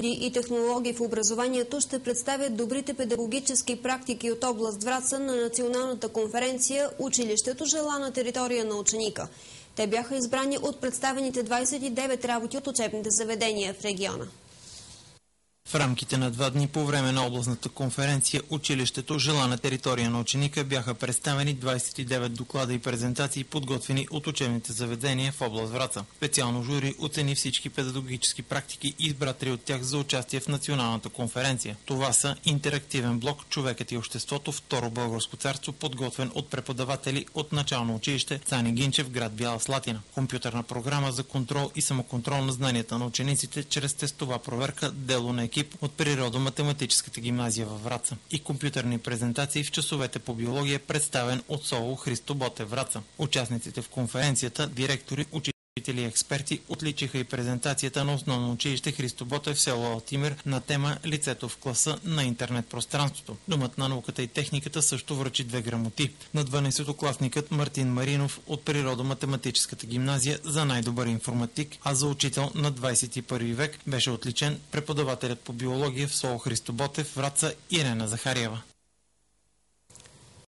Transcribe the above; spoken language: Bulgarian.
и технологии в образованието ще представят добрите педагогически практики от област Враца на националната конференция «Училището желана територия на ученика». Те бяха избрани от представените 29 работи от учебните заведения в региона. В рамките на 2 дни по време на областната конференция «Училището желана територия на ученика» бяха представени 29 доклада и презентации, подготвени от учебните заведения в област Враца. Специално жури оцени всички педагогически практики и избра 3 от тях за участие в националната конференция. Това са интерактивен блок «Човекът и обществото, второ българско царство», подготвен от преподаватели от начално училище Цани Гинчев, град Бяла Слатина. Компютърна програма за контрол и самоконтрол на знанията на учениците чрез тестова проверка «Дело на екип» от Природо-математическата гимназия във Враца и компютърни презентации в часовете по биология, представен от СОУ Христо Ботев Враца. Участниците в конференцията, директори, учители и експерти отличиха и презентацията на основно училище Христо Ботев в село Алтимир на тема «Лицето в класа на интернет пространството». Домът на науката и техниката също връчи 2 грамоти. На 12-класникът Мартин Маринов от Природо-математическата гимназия за най-добър информатик, а за учител на 21 век беше отличен преподавателят по биология в СОУ Христо Ботев Враца Ирена Захариева.